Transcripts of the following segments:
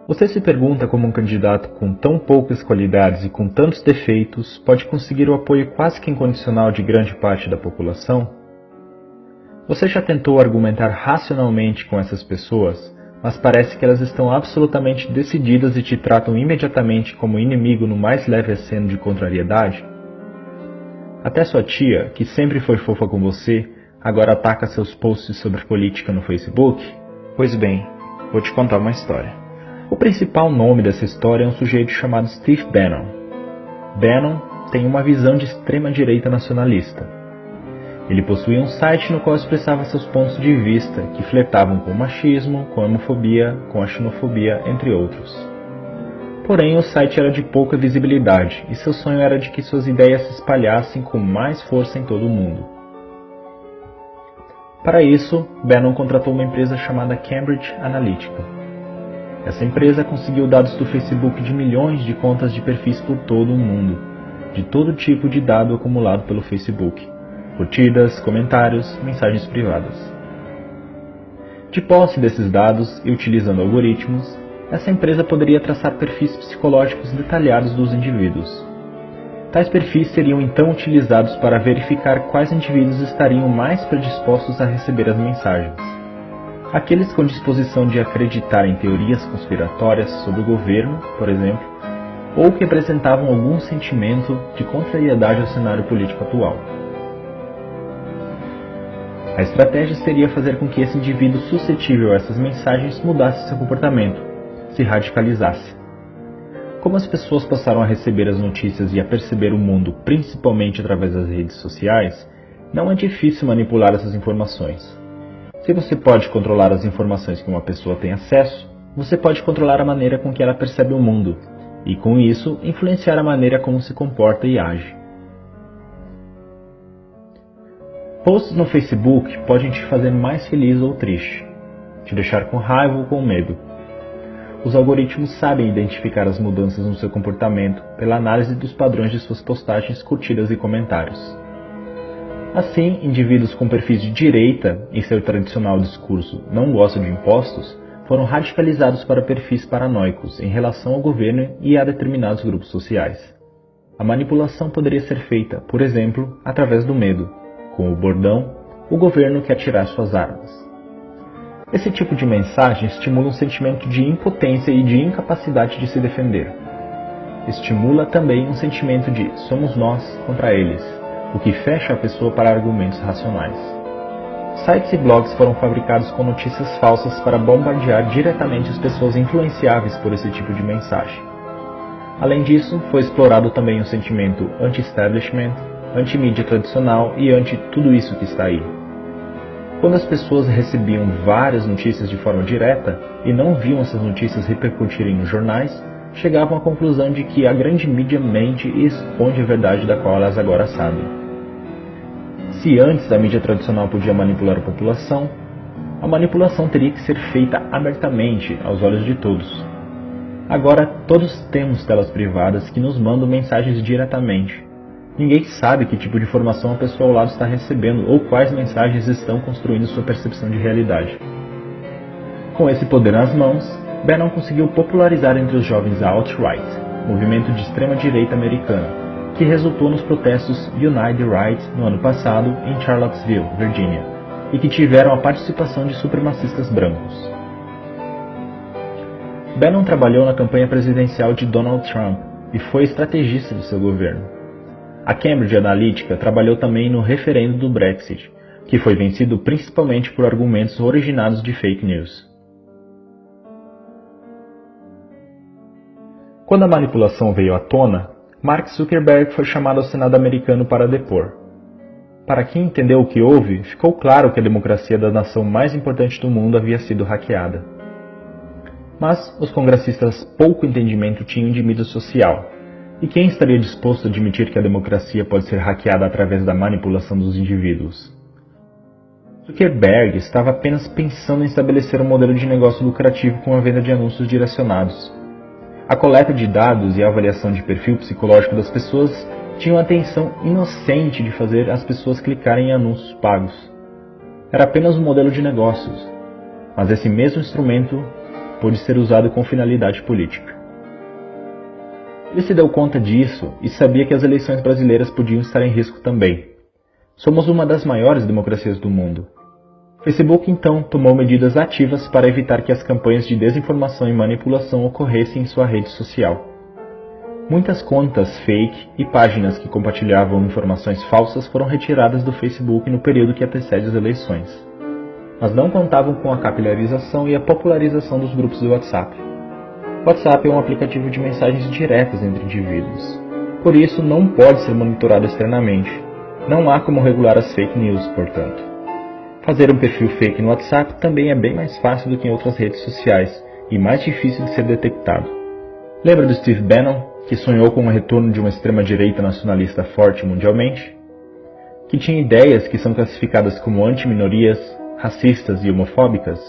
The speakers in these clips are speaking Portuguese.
Você se pergunta como um candidato com tão poucas qualidades e com tantos defeitos pode conseguir o apoio quase que incondicional de grande parte da população? Você já tentou argumentar racionalmente com essas pessoas, mas parece que elas estão absolutamente decididas e te tratam imediatamente como inimigo no mais leve aceno de contrariedade? Até sua tia, que sempre foi fofa com você, agora ataca seus posts sobre política no Facebook? Pois bem, vou te contar uma história. O principal nome dessa história é um sujeito chamado Steve Bannon. Bannon tem uma visão de extrema-direita nacionalista. Ele possuía um site no qual expressava seus pontos de vista, que flertavam com o machismo, com a homofobia, com a xenofobia, entre outros. Porém, o site era de pouca visibilidade, e seu sonho era de que suas ideias se espalhassem com mais força em todo o mundo. Para isso, Bannon contratou uma empresa chamada Cambridge Analytica. Essa empresa conseguiu dados do Facebook de milhões de contas de perfis por todo o mundo, de todo tipo de dado acumulado pelo Facebook, curtidas, comentários, mensagens privadas. De posse desses dados e utilizando algoritmos, essa empresa poderia traçar perfis psicológicos detalhados dos indivíduos. Tais perfis seriam então utilizados para verificar quais indivíduos estariam mais predispostos a receber as mensagens. Aqueles com disposição de acreditar em teorias conspiratórias sobre o governo, por exemplo, ou que apresentavam algum sentimento de contrariedade ao cenário político atual. A estratégia seria fazer com que esse indivíduo suscetível a essas mensagens mudasse seu comportamento, se radicalizasse. Como as pessoas passaram a receber as notícias e a perceber o mundo principalmente através das redes sociais, não é difícil manipular essas informações. Se você pode controlar as informações que uma pessoa tem acesso, você pode controlar a maneira com que ela percebe o mundo, e com isso influenciar a maneira como se comporta e age. Posts no Facebook podem te fazer mais feliz ou triste, te deixar com raiva ou com medo. Os algoritmos sabem identificar as mudanças no seu comportamento pela análise dos padrões de suas postagens, curtidas e comentários. Assim, indivíduos com perfis de direita, em seu tradicional discurso não gostam de impostos, foram radicalizados para perfis paranoicos em relação ao governo e a determinados grupos sociais. A manipulação poderia ser feita, por exemplo, através do medo, com o bordão, o governo quer tirar suas armas. Esse tipo de mensagem estimula um sentimento de impotência e de incapacidade de se defender. Estimula também um sentimento de somos nós contra eles, o que fecha a pessoa para argumentos racionais. Sites e blogs foram fabricados com notícias falsas para bombardear diretamente as pessoas influenciáveis por esse tipo de mensagem. Além disso, foi explorado também o sentimento anti-establishment, anti-mídia tradicional e anti-tudo isso que está aí. Quando as pessoas recebiam várias notícias de forma direta e não viam essas notícias repercutirem nos jornais, chegavam à conclusão de que a grande mídia mente e esconde a verdade da qual elas agora sabem. Se antes a mídia tradicional podia manipular a população, a manipulação teria que ser feita abertamente aos olhos de todos. Agora todos temos telas privadas que nos mandam mensagens diretamente. Ninguém sabe que tipo de informação a pessoa ao lado está recebendo ou quais mensagens estão construindo sua percepção de realidade. Com esse poder nas mãos, Bannon conseguiu popularizar entre os jovens a alt-right, movimento de extrema-direita americano, que resultou nos protestos Unite the Right no ano passado em Charlottesville, Virgínia, e que tiveram a participação de supremacistas brancos. Bannon trabalhou na campanha presidencial de Donald Trump e foi estrategista de seu governo. A Cambridge Analytica trabalhou também no referendo do Brexit, que foi vencido principalmente por argumentos originados de fake news. Quando a manipulação veio à tona, Mark Zuckerberg foi chamado ao Senado americano para depor. Para quem entendeu o que houve, ficou claro que a democracia da nação mais importante do mundo havia sido hackeada. Mas os congressistas pouco entendimento tinham de mídia social, e quem estaria disposto a admitir que a democracia pode ser hackeada através da manipulação dos indivíduos? Zuckerberg estava apenas pensando em estabelecer um modelo de negócio lucrativo com a venda de anúncios direcionados. A coleta de dados e a avaliação de perfil psicológico das pessoas tinham a intenção inocente de fazer as pessoas clicarem em anúncios pagos. Era apenas um modelo de negócios, mas esse mesmo instrumento pôde ser usado com finalidade política. Ele se deu conta disso e sabia que as eleições brasileiras podiam estar em risco também. Somos uma das maiores democracias do mundo. Facebook então tomou medidas ativas para evitar que as campanhas de desinformação e manipulação ocorressem em sua rede social. Muitas contas fake e páginas que compartilhavam informações falsas foram retiradas do Facebook no período que antecede as eleições. Mas não contavam com a capilarização e a popularização dos grupos do WhatsApp. O WhatsApp é um aplicativo de mensagens diretas entre indivíduos. Por isso, não pode ser monitorado externamente. Não há como regular as fake news, portanto. Fazer um perfil fake no WhatsApp também é bem mais fácil do que em outras redes sociais e mais difícil de ser detectado. Lembra do Steve Bannon, que sonhou com o retorno de uma extrema-direita nacionalista forte mundialmente? Que tinha ideias que são classificadas como anti-minorias, racistas e homofóbicas?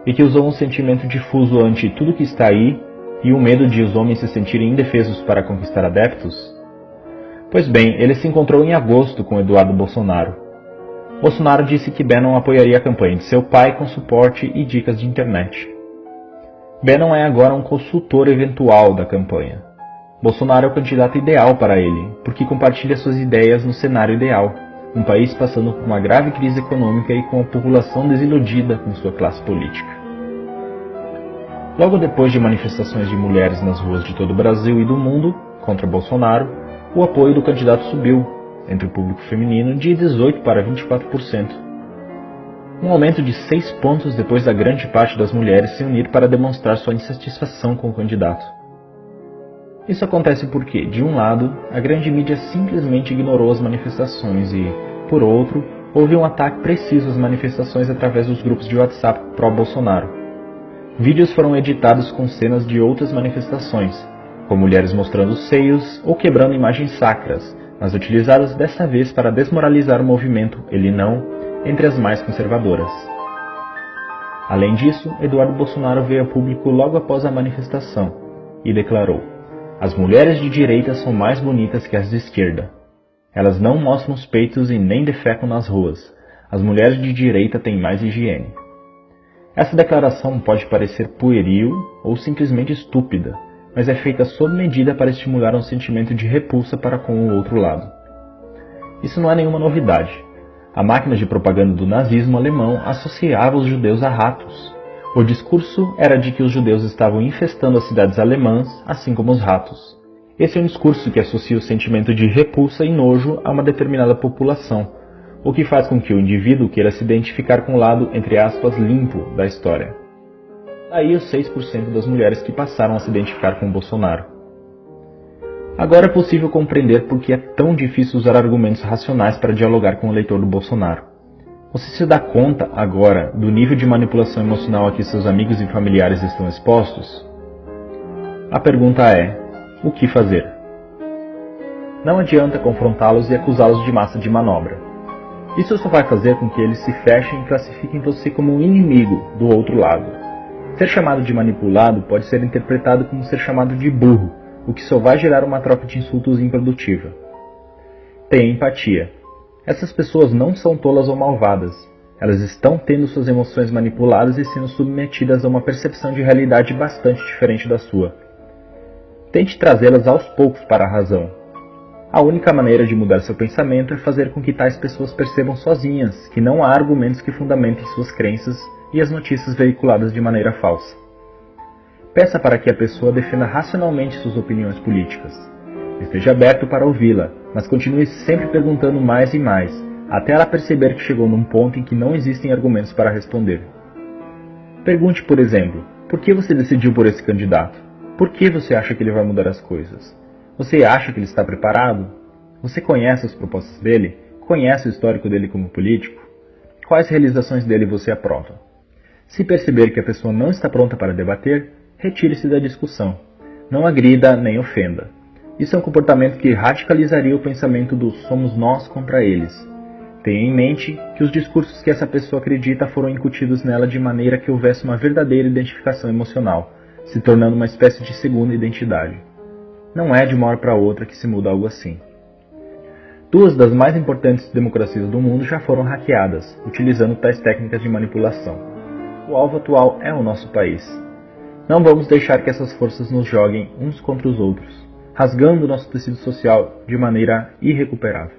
E que usou um sentimento difuso ante tudo que está aí e o medo de os homens se sentirem indefesos para conquistar adeptos? Pois bem, ele se encontrou em agosto com Eduardo Bolsonaro. Bolsonaro disse que Bannon apoiaria a campanha de seu pai com suporte e dicas de internet. Bannon é agora um consultor eventual da campanha. Bolsonaro é o candidato ideal para ele, porque compartilha suas ideias no cenário ideal, um país passando por uma grave crise econômica e com a população desiludida com sua classe política. Logo depois de manifestações de mulheres nas ruas de todo o Brasil e do mundo contra Bolsonaro, o apoio do candidato subiu, entre o público feminino, de 18% para 24%. Um aumento de 6 pontos depois da grande parte das mulheres se unir para demonstrar sua insatisfação com o candidato. Isso acontece porque, de um lado, a grande mídia simplesmente ignorou as manifestações e, por outro, houve um ataque preciso às manifestações através dos grupos de WhatsApp pró-Bolsonaro. Vídeos foram editados com cenas de outras manifestações, com mulheres mostrando seios ou quebrando imagens sacras, mas utilizadas dessa vez para desmoralizar o movimento Ele Não entre as mais conservadoras. Além disso, Eduardo Bolsonaro veio a público logo após a manifestação e declarou: "As mulheres de direita são mais bonitas que as de esquerda. Elas não mostram os peitos e nem defecam nas ruas. As mulheres de direita têm mais higiene." Essa declaração pode parecer pueril ou simplesmente estúpida, mas é feita sob medida para estimular um sentimento de repulsa para com o outro lado. Isso não é nenhuma novidade. A máquina de propaganda do nazismo alemão associava os judeus a ratos. O discurso era de que os judeus estavam infestando as cidades alemãs, assim como os ratos. Esse é um discurso que associa o sentimento de repulsa e nojo a uma determinada população, o que faz com que o indivíduo queira se identificar com o lado, entre aspas, limpo da história. Daí os 6% das mulheres que passaram a se identificar com Bolsonaro. Agora é possível compreender por que é tão difícil usar argumentos racionais para dialogar com o eleitor do Bolsonaro. Você se dá conta, agora, do nível de manipulação emocional a que seus amigos e familiares estão expostos? A pergunta é: o que fazer? Não adianta confrontá-los e acusá-los de massa de manobra. Isso só vai fazer com que eles se fechem e classifiquem você como um inimigo do outro lado. Ser chamado de manipulado pode ser interpretado como ser chamado de burro, o que só vai gerar uma troca de insultos improdutiva. Tenha empatia. Essas pessoas não são tolas ou malvadas. Elas estão tendo suas emoções manipuladas e sendo submetidas a uma percepção de realidade bastante diferente da sua. Tente trazê-las aos poucos para a razão. A única maneira de mudar seu pensamento é fazer com que tais pessoas percebam sozinhas que não há argumentos que fundamentem suas crenças e as notícias veiculadas de maneira falsa. Peça para que a pessoa defenda racionalmente suas opiniões políticas. Esteja aberto para ouvi-la, mas continue sempre perguntando mais e mais, até ela perceber que chegou num ponto em que não existem argumentos para responder. Pergunte, por exemplo, por que você decidiu por esse candidato? Por que você acha que ele vai mudar as coisas? Você acha que ele está preparado? Você conhece as propostas dele? Conhece o histórico dele como político? Quais realizações dele você aprova? Se perceber que a pessoa não está pronta para debater, retire-se da discussão. Não agrida nem ofenda. Isso é um comportamento que radicalizaria o pensamento do somos nós contra eles. Tenha em mente que os discursos que essa pessoa acredita foram incutidos nela de maneira que houvesse uma verdadeira identificação emocional, se tornando uma espécie de segunda identidade. Não é de uma hora para outra que se muda algo assim. 2 das mais importantes democracias do mundo já foram hackeadas, utilizando tais técnicas de manipulação. O alvo atual é o nosso país. Não vamos deixar que essas forças nos joguem uns contra os outros, rasgando nosso tecido social de maneira irrecuperável.